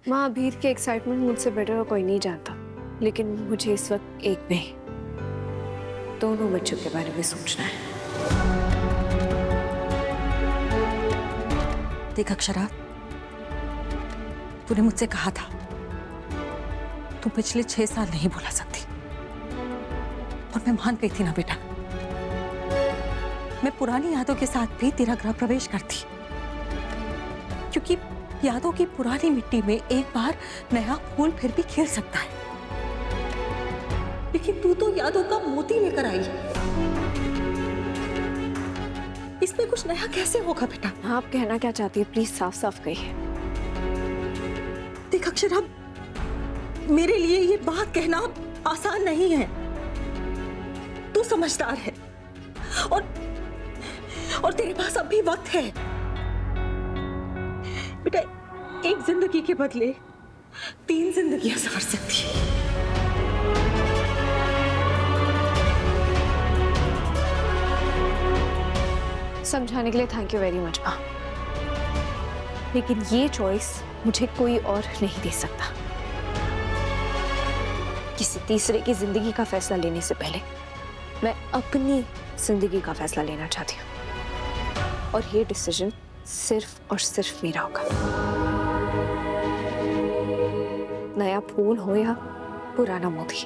माँ, अबीर की एक्साइटमेंट मुझसे बेटर और कोई नहीं जानता, लेकिन मुझे इस वक्त एक नहीं, दोनों बच्चों के बारे में सोचना है। देख अक्षरा, तूने मुझसे कहा था तू पिछले 6 साल नहीं भुला सकती, और मैं मान गई थी ना बेटा। मैं पुरानी यादों के साथ भी तेरा गृह प्रवेश करती, क्योंकि यादों की पुरानी मिट्टी में एक बार नया फूल फिर भी खिल सकता है। लेकिन तू तो यादों का मोती लेकर आई, इसमें कुछ नया कैसे होगा बेटा? आप कहना क्या चाहती है, प्लीज साफ साफ कहिए। देख अक्षरा, मेरे लिए ये बात कहना आसान नहीं है। तू समझदार है और तेरे पास अभी वक्त है बेटा। एक जिंदगी के बदले 3 जिंदगियां सवर सकती है। समझाने के लिए थैंक यू वेरी मच माँ, लेकिन ये चॉइस मुझे कोई और नहीं दे सकता। किसी तीसरे की जिंदगी का फैसला लेने से पहले मैं अपनी जिंदगी का फैसला लेना चाहती हूँ, और ये डिसीजन सिर्फ और सिर्फ मेरा होगा। नया फूल हो या पुराना मोती,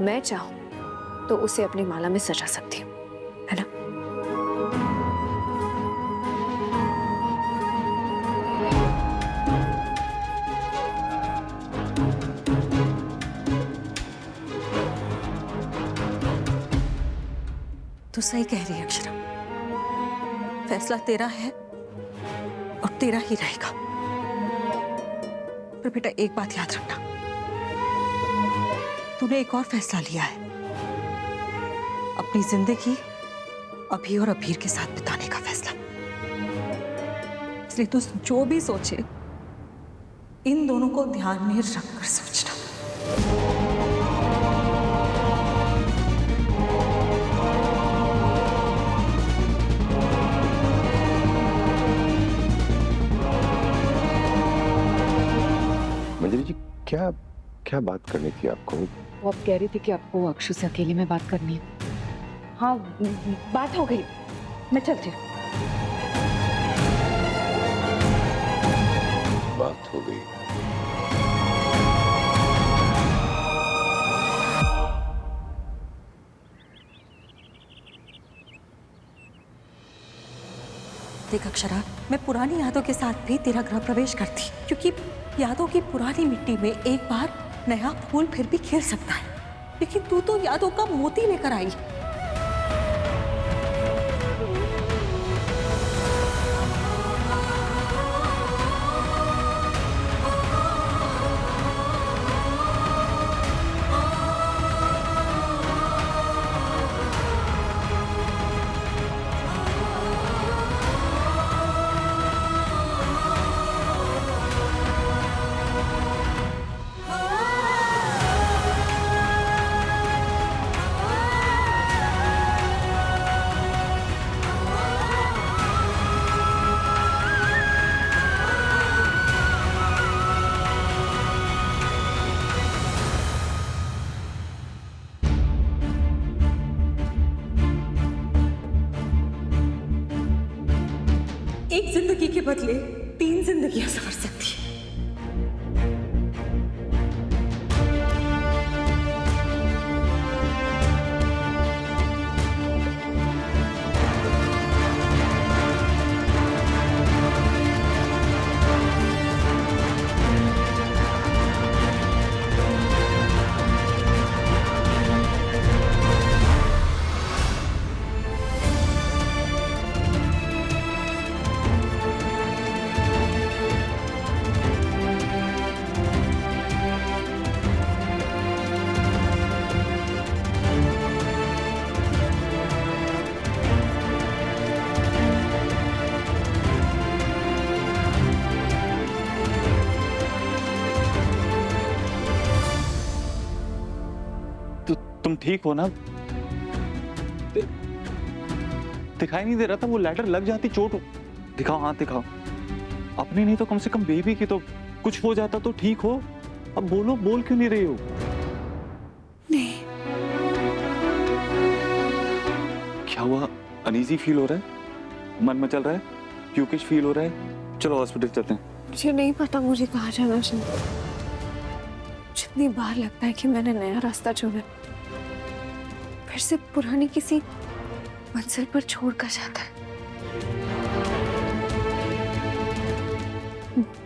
मैं चाहूं तो उसे अपनी माला में सजा सकती हूँ, है ना? तू सही कह रही है अक्षरा, फैसला तेरा है और तेरा ही रहेगा। पर बेटा एक बात याद रखना, तूने एक और फैसला लिया है, अपनी जिंदगी अभी और अबीर के साथ बिताने का फैसला। इसलिए तू जो भी सोचे, इन दोनों को ध्यान में रखकर सोचना। मंजरी जी, क्या क्या बात करनी थी आपको? वो आप कह रही थी कि आपको अक्षु से अकेले में बात करनी है। हाँ, बात हो गई, मैं चलती हूँ। बात हो गई? देख अक्षरा, मैं पुरानी यादों के साथ भी तेरा गृह प्रवेश करती, क्योंकि यादों की पुरानी मिट्टी में एक बार नया फूल फिर भी खिल सकता है। लेकिन तू तो यादों का मोती लेकर आई। एक जिंदगी के बदले 3 जिंदगियां सवर सकती है। तुम ठीक हो ना? दिखाई नहीं दे रहा था, वो लैडर लग जाती चोट। दिखाओ, हाथ दिखाओ। अपनी नहीं तो कम से कम बेबी की तो कुछ हो जाता तो ठीक हो। अब बोलो, बोल क्यों नहीं रही हो? नहीं। क्या हुआ? अनईजी फील हो रहा है? मन में चल रहा है? क्योंकि फील हो रहा है? चलो हॉस्पिटल चलते हैं। मुझे नहीं पता मुझे कहाँ जाना चाहिए। जितनी बार लगता है कि मैंने नया रास्ता चुना, फिर से पुरानी किसी मंजिल पर छोड़कर जाता है।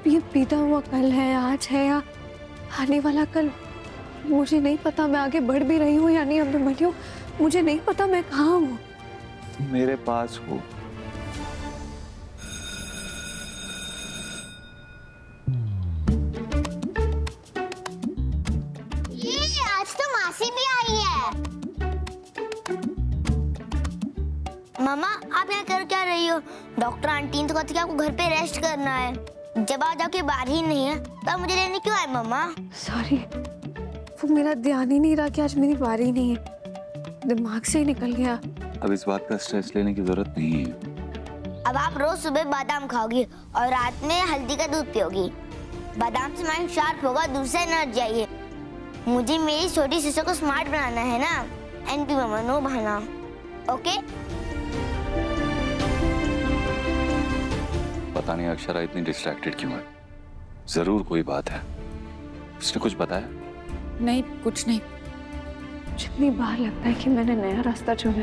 ये बीता हुआ कल है, आज है या आने वाला कल, मुझे नहीं पता। मैं आगे बढ़ भी रही हूँ या नहीं अभिमन्यु, मुझे नहीं पता मैं कहाँ हूँ। मेरे पास हो। आज तो मासी भी आई है। मामा, आप यहाँ कर क्या रही हो? डॉक्टर आंटी ने तो कहती कि आपको घर पे रेस्ट करना है। जब आप जाके बाहर ही नहीं है तो आप मुझे लेने क्यों आए मामा? सॉरी, वो मेरा ध्यान ही नहीं रहा कि आज मेरी बारी नहीं है, दिमाग से ही निकल गया। अब इस बात का स्ट्रेस लेने की जरूरत नहीं है। अब आप रोज सुबह बादाम खाओगी और रात में हल्दी का दूध पियोगी। बादाम से माइंड शार्प होगा, दूसरा एनर्जी आइए। मुझे मेरी छोटी सिस्टर को स्मार्ट बनाना है ना। एनपी मामा, नो बहाना। ओके? पता नहीं अक्षरा इतनी डिस्ट्रैक्टेड क्यों है। जरूर कोई बात है। उसने कुछ बताया? नहीं, कुछ नहीं। जितनी बार लगता है कि मैंने नया रास्ता चुना,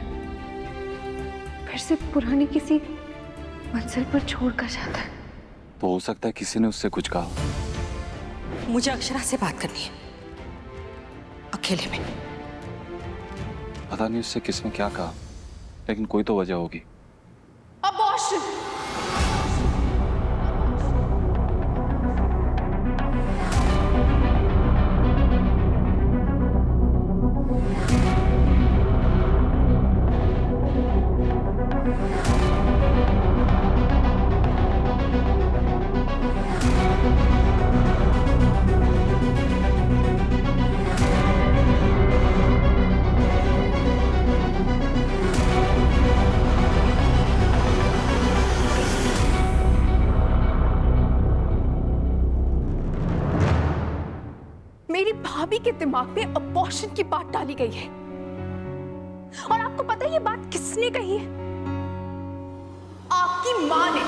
फिर से पुरानी किसी मंजिल पर छोड़कर जाता है। तो हो सकता है किसी ने उससे कुछ कहा। मुझे अक्षरा से बात करनी है, अकेले में। पता नहीं उससे किसने क्या कहा, लेकिन कोई तो वजह होगी। मेरी भाभी के दिमाग में अबॉर्शन की बात डाली गई है। और आपको पता है ये बात किसने कही है? आपकी मां ने।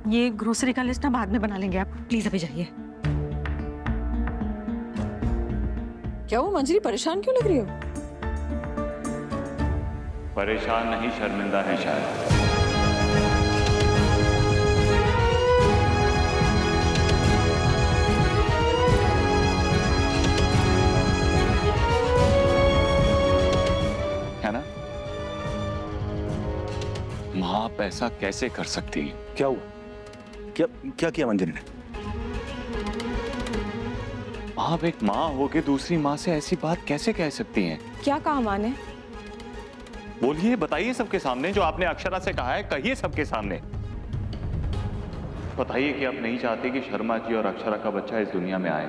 ये ग्रोसरी का लिस्ट ना बाद में बना लेंगे, आप प्लीज अभी जाइए। क्या वो मंजरी परेशान क्यों लग रही हो? परेशान नहीं, शर्मिंदा है शायद। है ना? माँ आप ऐसा कैसे कर सकती है? क्या हुआ? क्या क्या किया मंजरी ने? आप एक माँ होके दूसरी माँ से ऐसी बात कैसे कह सकती हैं? क्या कहा माँ ने? बोलिए, बताइए सबके सामने। जो आपने अक्षरा से कहा है कहिए सबके सामने। बताइए कि आप नहीं चाहते कि शर्मा जी और अक्षरा का बच्चा इस दुनिया में आए।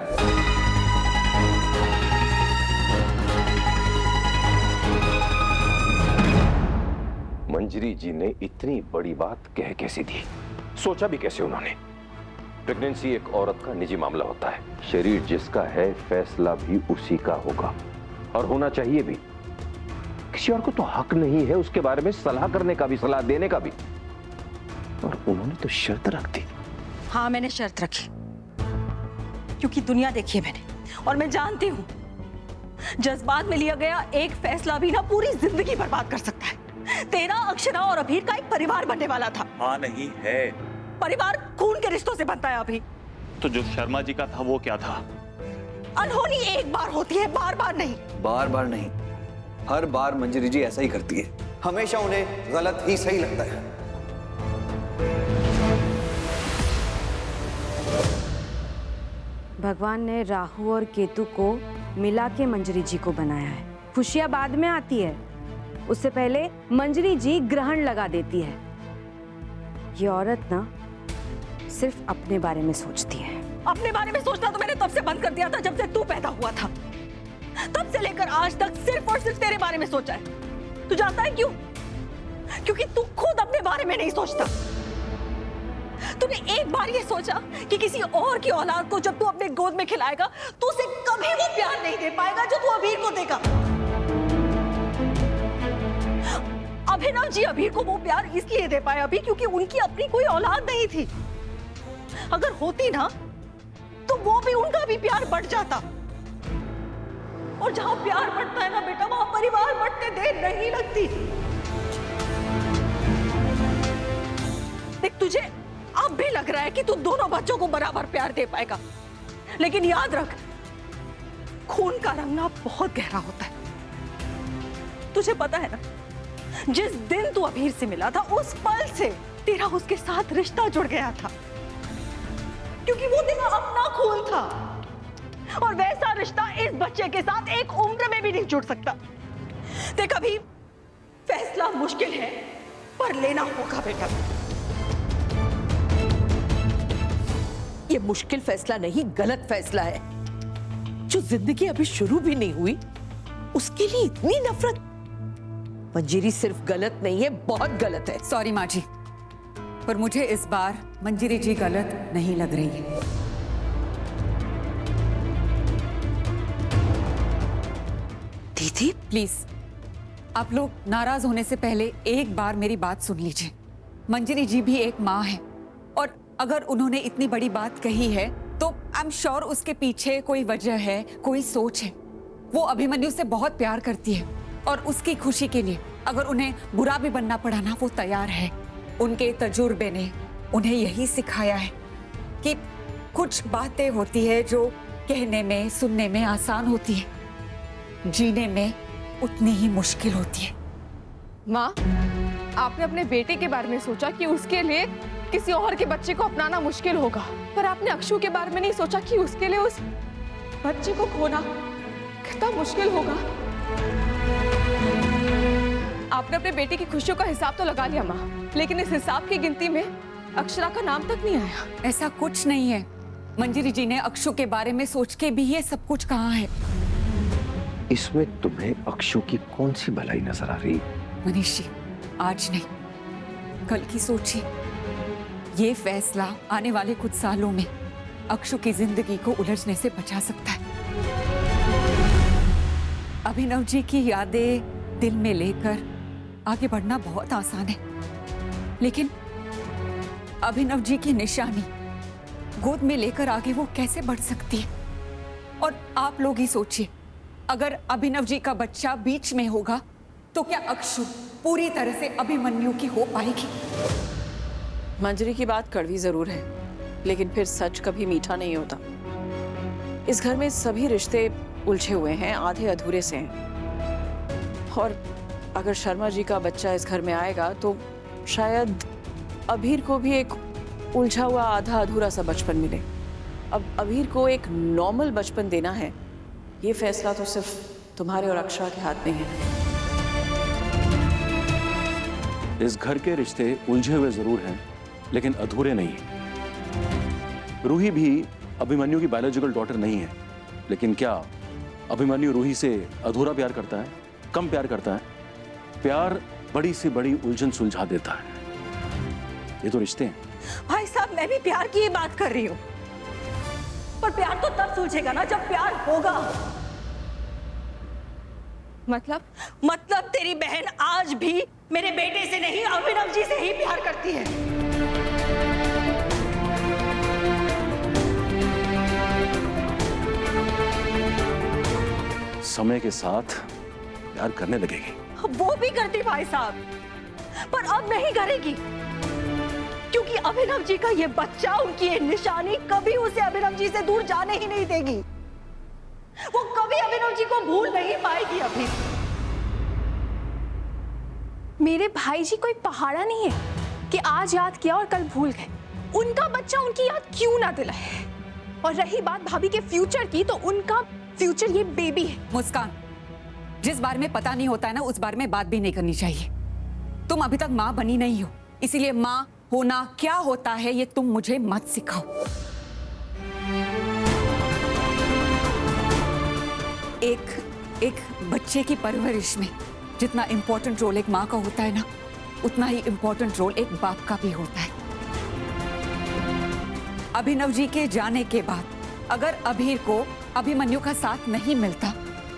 मंजरी जी ने इतनी बड़ी बात कह कैसे दी? सोचा भी कैसे उन्होंने? प्रेगनेंसी एक औरत का निजी मामला होता है। शरीर जिसका है, फैसला भी उसी का होगा और होना चाहिए भी। किसी और को तो हक नहीं है उसके बारे में सलाह करने का भी, सलाह देने का भी। और उन्होंने तो शर्त रख दी। हाँ, मैंने शर्त रखी क्योंकि दुनिया देखी है मैंने, और मैं जानती हूँ जज्बात में लिया गया एक फैसला भी ना पूरी जिंदगी बर्बाद कर सकता है। तेरा, अक्षरा और अभीर का एक परिवार बनने वाला था। हाँ नहीं है। परिवार खून के रिश्तों से बनता है अभी। तो जो शर्मा जी का था वो क्या था? अनहोनी एक बार होती है, बार बार नहीं। बार बार नहीं, हर बार मंजरी जी ऐसा ही करती है। हमेशा उन्हें गलत ही सही लगता है। भगवान ने राहु और केतु को मिला के मंजरी जी को बनाया है। खुशियां बाद में आती है, उससे पहले मंजरी जी ग्रहण लगा देती है। ये औरत ना सिर्फ अपने बारे में सोचती है। अपने बारे में सोचना तो मैंने तब से बंद कर दिया था जब से तू पैदा हुआ था। तब से लेकर आज तक सिर्फ और सिर्फ तेरे बारे में सोचा है। तू जानता है क्यों? क्योंकि तू खुद अपने बारे में नहीं सोचता। तूने एक बार ये सोचा कि किसी और की औलाद को जब तू अपने गोद में खिलाएगा तो उसे कभी वो प्यार नहीं दे पाएगा जो तू अबीर को देगा। अभिनव जी अबीर को वो प्यार इसलिए दे पाए अभी क्योंकि उनकी अपनी कोई औलाद नहीं थी। अगर होती ना तो वो भी उनका भी प्यार बढ़ जाता। और जहां प्यार बढ़ता है ना बेटा, वहां परिवार बढ़ते देर नहीं लगती। देख, तुझे अब भी लग रहा है कि तू दोनों बच्चों को बराबर प्यार दे पाएगा, लेकिन याद रख, खून का रंग ना बहुत गहरा होता है। तुझे पता है ना, जिस दिन तू अबीर से मिला था उस पल से तेरा उसके साथ रिश्ता जुड़ गया था, क्योंकि वो तेरा अपना खून था। और वैसा रिश्ता इस बच्चे के साथ एक उम्र में भी नहीं जुड़ सकता। देख, अभी फैसला मुश्किल है पर लेना होगा बेटा। ये मुश्किल फैसला नहीं, गलत फैसला है। जो जिंदगी अभी शुरू भी नहीं हुई उसके लिए इतनी नफरत। मंजरी सिर्फ गलत नहीं है, बहुत गलत है। सॉरी माँ जी, पर मुझे इस बार मंजरी जी गलत नहीं लग रही है। दीदी प्लीज, आप लोग नाराज होने से पहले एक बार मेरी बात सुन लीजिए। मंजरी जी भी एक माँ है, और अगर उन्होंने इतनी बड़ी बात कही है तो आई एम श्योर उसके पीछे कोई वजह है, कोई सोच है। वो अभिमन्यु से बहुत प्यार करती है और उसकी खुशी के लिए अगर उन्हें बुरा भी बनना पड़ा ना, वो तैयार है। उनके तजुर्बे ने उन्हें यही सिखाया है कि कुछ बातें होती है जो कहने में, सुनने में आसान होती है, जीने में उतनी ही मुश्किल होती है। माँ, आपने अपने बेटे के बारे में सोचा कि उसके लिए किसी और के बच्चे को अपनाना मुश्किल होगा, पर आपने अक्षु के बारे में नहीं सोचा कि उसके लिए उस बच्चे को खोना कितना मुश्किल होगा। आपने अपने बेटे की खुशियों का हिसाब तो लगा लिया माँ, लेकिन इस हिसाब की गिनती में अक्षरा का नाम तक नहीं आया। ऐसा कुछ नहीं है। मंजरी जी ने अक्षु के बारे में सोच के भी ये सब कुछ कहा है। इसमें तुम्हें अक्षु की कौन सी भलाई नजर आ रही है? मनीष जी, आज नहीं, कल की सोचिए। ये फैसला आने वाले कुछ सालों में अक्षु की जिंदगी को उलझने से बचा सकता है। अभिनव जी की यादें दिल में लेकर आगे बढ़ना बहुत आसान है, लेकिन अभिनव जी की निशानी गोद में लेकर आगे वो कैसे बढ़ सकती है? और आप लोग ही सोचिए, अगर अभिनव जी का बच्चा बीच में होगा तो क्या अक्षु पूरी तरह से अभिमन्यु की हो पाएगी? मंजरी की बात कड़वी जरूर है, लेकिन फिर सच कभी मीठा नहीं होता। इस घर में सभी रिश्ते उलझे हुए हैं, आधे अधूरे से हैं। और अगर शर्मा जी का बच्चा इस घर में आएगा तो शायद अबीर को भी एक उलझा हुआ आधा अधूरा सा बचपन मिले। अब अबीर को एक नॉर्मल बचपन देना है, ये फैसला तो सिर्फ तुम्हारे और अक्षरा के हाथ में है। इस घर के रिश्ते उलझे हुए जरूर हैं, लेकिन अधूरे नहीं। रूही भी अभिमन्यु की बायोलॉजिकल डॉटर नहीं है, लेकिन क्या अभिमन्यु रूही से अधूरा प्यार करता है, कम प्यार करता है? प्यार बड़ी से बड़ी उलझन सुलझा देता है। ये तो रिश्ते हैं। भाई साहब, मैं भी प्यार की ही बात कर रही हूँ, पर प्यार तो तब सुलझेगा ना जब प्यार होगा। मतलब तेरी बहन आज भी मेरे बेटे से नहीं, अभिनव जी से ही प्यार करती है। समय के साथ प्यार करने लगेगी। वो भी करती भाई साहब, पर अब नहीं करेगी, क्योंकि अभिनव जी का ये बच्चा, उनकी ये निशानी कभी उसे अभिनव जी से दूर जाने ही नहीं देगी। वो कभी अभिनव जी को भूल नहीं पाएगी। अभी मेरे भाई जी कोई पहाड़ा नहीं है कि आज याद किया और कल भूल गए। उनका बच्चा उनकी याद क्यों ना दिलाए। और रही बात भाभी के फ्यूचर की, तो उनका फ्यूचर ये बेबी है। मुस्कान, जिस बारे में पता नहीं होता है ना, उस बारे में बात भी नहीं करनी चाहिए। तुम अभी तक माँ बनी नहीं हो, इसीलिए माँ होना क्या होता है ये तुम मुझे मत सिखाओ। एक बच्चे की परवरिश में जितना इंपॉर्टेंट रोल एक माँ का होता है ना, उतना ही इंपॉर्टेंट रोल एक बाप का भी होता है। अभिनव जी के जाने के बाद अगर अभीर को अभिमन्यु का साथ नहीं मिलता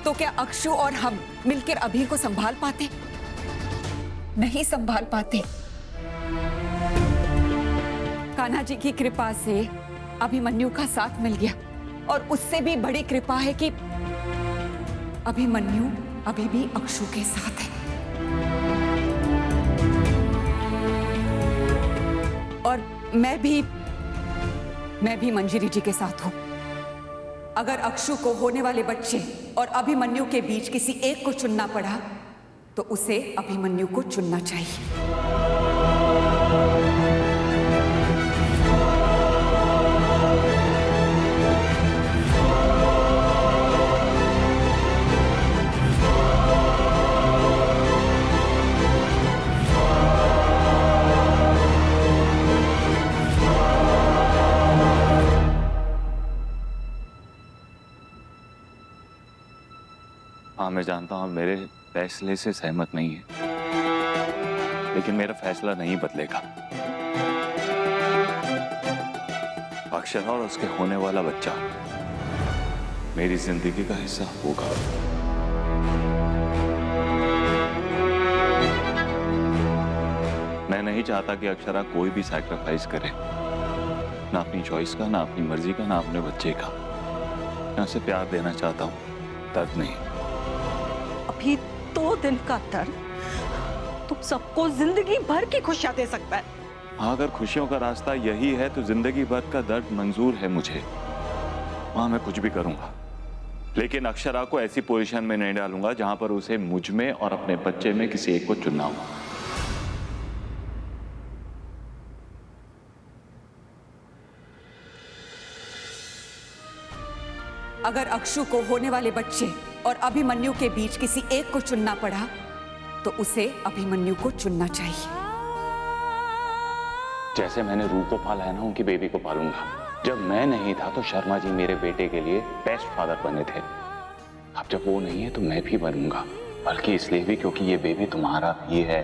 तो क्या अक्षु और हम मिलकर अभीर को संभाल पाते? नहीं संभाल पाते। कान्हा जी की कृपा से अभिमन्यु का साथ मिल गया, और उससे भी बड़ी कृपा है कि अभिमन्यु अभी भी अक्षु के साथ है। और मैं भी मंजरी जी के साथ हूं। अगर अक्षु को होने वाले बच्चे और अभिमन्यु के बीच किसी एक को चुनना पड़ा तो उसे अभिमन्यु को चुनना चाहिए। हाँ, मैं जानता हूँ मेरे फैसले से सहमत नहीं है, लेकिन मेरा फैसला नहीं बदलेगा। अक्षर और उसके होने वाला बच्चा मेरी जिंदगी का हिस्सा होगा। मैं नहीं चाहता कि अक्षरा कोई भी सैक्रिफाइस करे, ना अपनी चॉइस का, ना अपनी मर्जी का, ना अपने बच्चे का। मैं उसे प्यार देना चाहता हूँ, दर्द नहीं। अभी 2 दिन का दर्द तुम सबको जिंदगी भर की खुशियां दे सकता है। हाँ, अगर खुशियों का रास्ता यही है तो जिंदगी भर का दर्द मंजूर है मुझे। हाँ, मैं कुछ भी करूंगा, लेकिन अक्षरा को ऐसी पोजीशन में नहीं डालूंगा जहां पर उसे मुझ में और अपने बच्चे में किसी एक को चुनना हो। अगर अक्षु को होने वाले बच्चे और अभिमन्यु के बीच किसी एक को चुनना पड़ा तो उसे अभिमन्यु को चुनना चाहिए। जैसे मैंने रूह को पाला है ना, उनकी बेबी को पालूंगा। जब मैं नहीं था तो शर्मा जी मेरे बेटे के लिए बेस्ट फादर बने थे। अब जब वो नहीं है तो मैं भी बनूंगा, बल्कि इसलिए भी क्योंकि ये बेबी तुम्हारा भी है।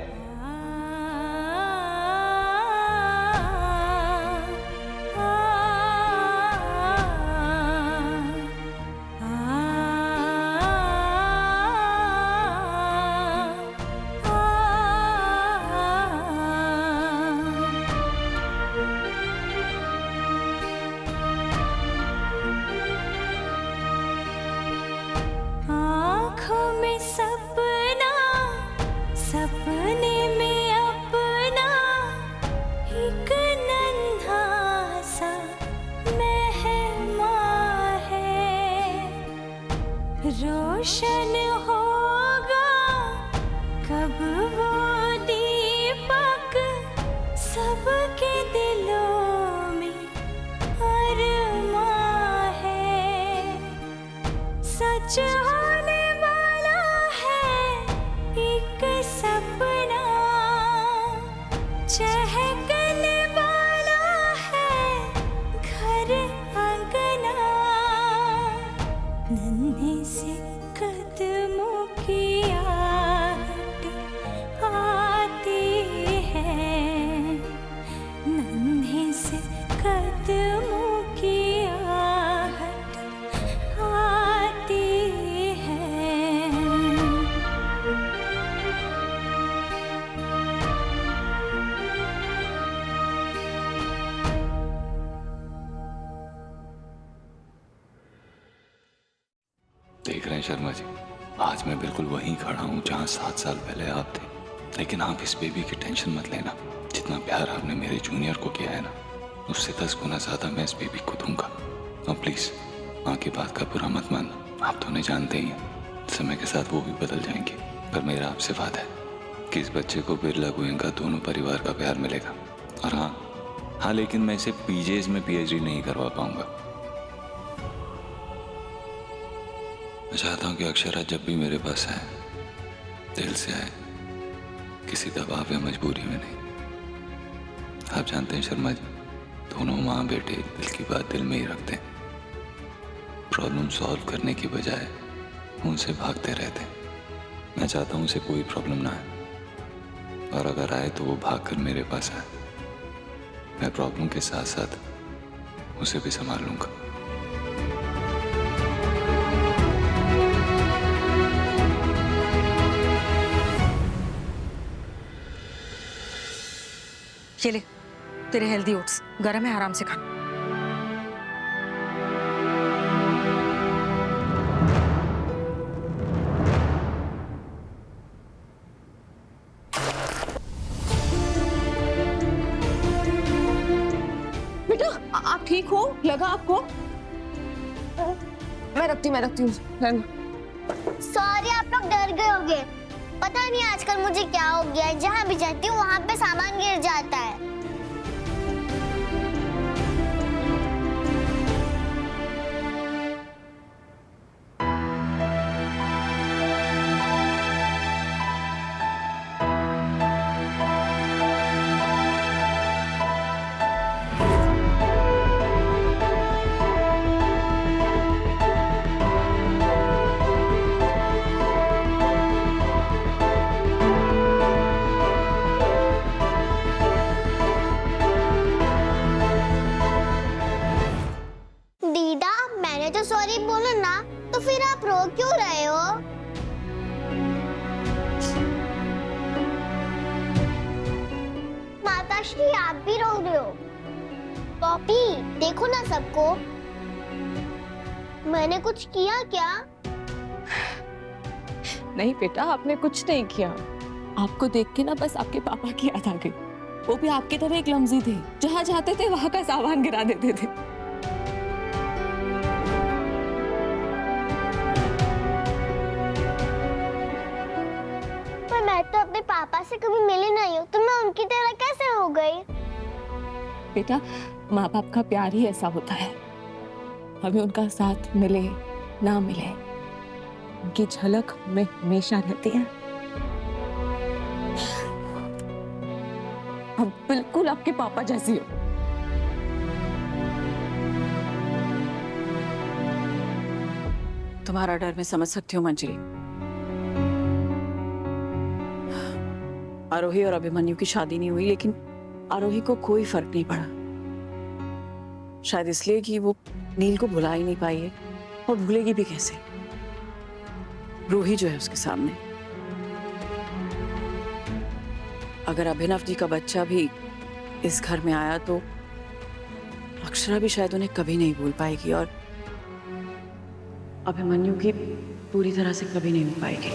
रोशन होगा कब वो दीपक सबके दिलों में अरमां है। सच होने वाला है एक सपना, चहकने वाला है घर आंगना। नन्हे से कदमों की आहट आती है, नन्हे से कदमों की आहट आती है। देख रहे हैं शर्मा जी, आज मैं बिल्कुल वहीं खड़ा हूँ जहाँ 7 साल पहले आप थे। लेकिन आप इस बेबी की टेंशन मत लेना। जितना प्यार आपने मेरे जूनियर को किया है ना, उससे 10 गुना ज्यादा मैं इस बेबी को दूंगा। और प्लीज माँ की बात का बुरा मत मानना। आप तो उन्हें जानते ही हैं, समय के साथ वो भी बदल जाएंगे। पर मेरा आपसे वादा है कि इस बच्चे को बिरला गोयनका दोनों परिवार का प्यार मिलेगा। और हाँ, लेकिन मैं इसे पीजेज में PhD नहीं करवा पाऊंगा। चाहता हूं कि अक्षरा जब भी मेरे पास आए, दिल से आए, किसी दबाव या मजबूरी में नहीं। आप जानते हैं शर्मा जी, दोनों माँ बेटे दिल की बात दिल में ही रखते हैं। प्रॉब्लम सॉल्व करने की बजाय उनसे भागते रहते हैं। मैं चाहता हूं उसे कोई प्रॉब्लम ना आए, और अगर आए तो वो भागकर मेरे पास आए। मैं प्रॉब्लम के साथ साथ उसे भी संभाल लूंगा। ये ले, तेरे हेल्दी ओट्स गरम है, आराम से खा। बेटा आप ठीक हो? लगा आपको? मैं रखती हूँ। सॉरी, आप लोग डर गए होंगे। पता नहीं आजकल मुझे क्या हो गया है, जहाँ भी जाती हूँ वहाँ पे सामान गिर जाता है। दीदा, मैंने तो सॉरी बोला ना, तो फिर आप रो क्यों रहे हो? माताश्री, आप भी रो रहे हो? पॉपी, देखो ना सबको। मैंने कुछ किया क्या? नहीं बेटा, आपने कुछ नहीं किया। आपको देख के ना बस आपके पापा की याद आ गई। वो भी आपकी तरह एक लम्जी थे, जहाँ जाते थे वहां का सामान गिरा देते थे। पर मैं तो अपने पापा से कभी मिली नहीं हूँ, तो मैं उनकी तरह कैसे हो गई? बेटा, माँ बाप का प्यार ही ऐसा होता है। हमें उनका साथ मिले ना मिले, उनकी झलक में हमेशा रहती है। अब बिल्कुल आपके पापा जैसी हो। तुम्हारा डर मैं समझ सकती हूँ मंजरी। आरोही और अभिमन्यु की शादी नहीं हुई, लेकिन आरोही को कोई फर्क नहीं पड़ा। शायद इसलिए कि वो नील को भुला ही नहीं पाई है, और भूलेगी भी कैसे? रूही जो है उसके सामने। अगर अभिनव जी का बच्चा भी इस घर में आया तो अक्षरा भी शायद उन्हें कभी नहीं भूल पाएगी, और अभिमन्यु की पूरी तरह से कभी नहीं हो पाएगी।